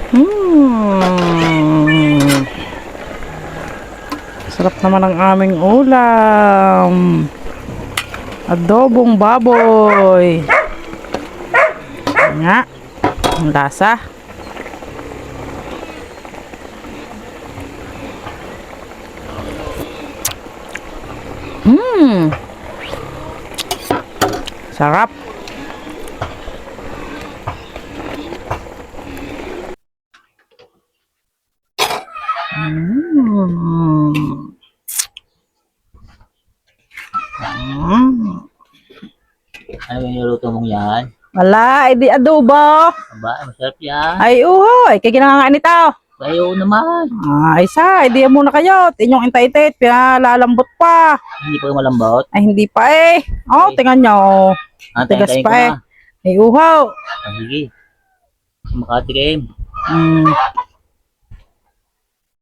Hmm. Sarap naman ang aming ulam. Adobong baboy. Nga. Ang lasa. Sarap. Ano yung niluto mong yan? Wala, edi adobo. Aba, masarap yan. Ay, uhoy. Kaya kinangangaan nito. Ayaw naman. Ay, edi muna kayo. Inyong intay-itit. Pinalalambot pa. Hindi pa malambot. Ay, hindi pa eh. Oh, tingnan nyo. Tigas Antayin pa ko eh. na. Ay, uhaw. Sige. Makatikim.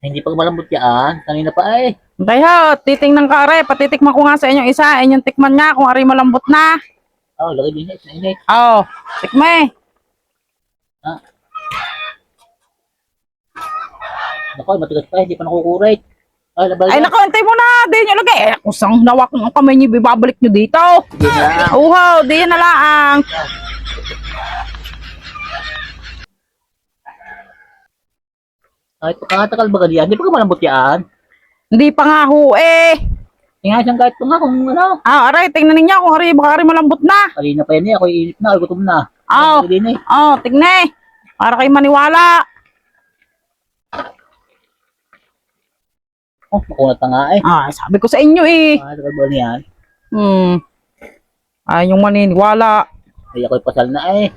Hindi pa malambot yan. Kanina pa eh. Kaya, titingnan ka are. Patitikman ko nga sa inyong isa. Inyong tikman nga kung ari malambot na. Oh, lagay din sa init. Oh, tikme. Naku, matigas pa. Hindi pa nakukurit. Ay, labay Ay, na. naku, antay mo na. Di nyo lagay. Eh, kusang nawak ng kamay nyo. Ibabalik nyo dito. Sige na. Uhaw, di yan na laang. Ay, pagkakatakal ba ganyan? Hindi pa malambot yan. Hindi pa nga ho eh. Tingnan siyang kahit pa nga kung ano. Ah, aray, tingnan ninyo kung ari, baka ari malambot na. Kanina pa yan eh. Ako iinit na. Ako gutom na. Oh, Lagay din eh. oh, tignan. Para kayo maniwala. Oh, makunat na nga eh. Ah, sabi ko sa inyo eh. Pagkakatakal ba yan? Ay, yung maniniwala. Ay, ako'y pasal na eh.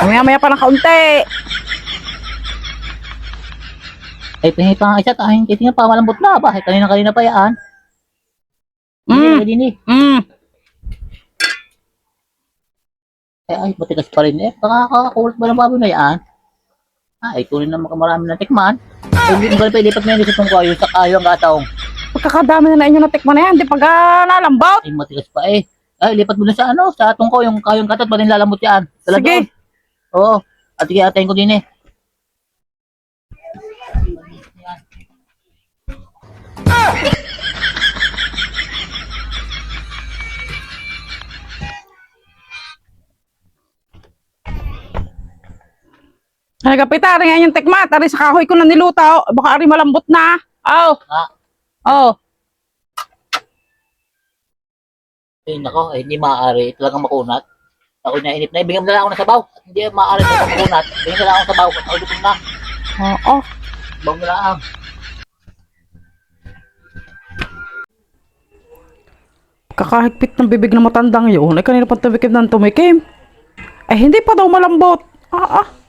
Maya-maya pa ng kaunti. Ay, tingin pa nga isa. Tingnan pa malambot na. Bakit? Kanina pa yan. Lagay din eh. Ay, matigas pa rin eh. Nakakakulat ba ng baboy na yan? Ay, kunin naman marami na tikman. Ay, hindi mo pa ilipat ngayon sa tungko yung sa kayo ang gatawang. Pagkakadami na inyo natikman na yan, di pag nalambot. Ay, matigas pa eh. Ay, lipat mo na sa ano, sa tungko yung kayong katat, pa rin lalamot yan. Sige. Oo. At sige, atayin ko din eh. Ay, kapita, rin nga yung tikmat. Ari sa kahoy ko na nilutaw. Baka ari malambot na. Oh. Oh. Ay, nako, ay, hindi maaari. Ito lang ang makunat. Ako na inip na. Bigyan mo na lang ako ng sabaw. Hindi maaari ito ang makunat. Bigyan mo na lang ako ng sabaw. Ako gutom na. Oo. Sabaw mo lang. Kakahigpit ng bibig na matandang yun. Ay, kanina pa tumikim ng tumikim. Ay, hindi pa daw malambot.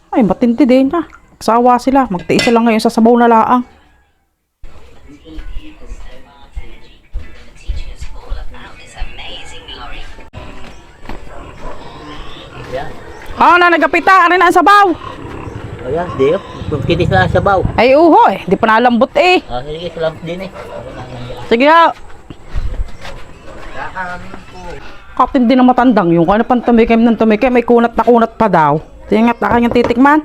Ay, matindi din niya. Magsawa sila. Magtiisa lang ngayon sa sabaw na laang. Ayan. Na nagapita. Ari na ang sabaw. Ayan, di. Kitis na ang sabaw. Ay, uho eh. Di pa nalambot eh. Sige, salamat din eh. Sige ha. Katindi ng matandang yung ano pang tumikim ng tumikim. May kunat na kunat pa daw. Tingat na kanyang titikman.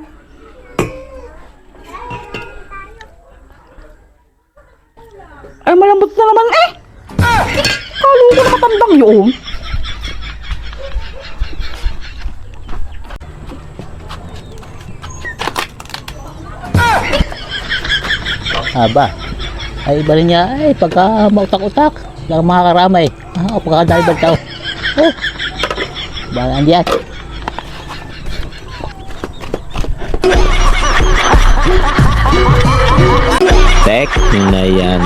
Ay, malambot na naman eh. Kalo ko na matandang yun. Aba. Ay, iba rin niya. Ay, pagka mautak-utak. Lang makakaramay. O, pagkakadali ba tao? Oh. Balaan diyan. Tek na yan.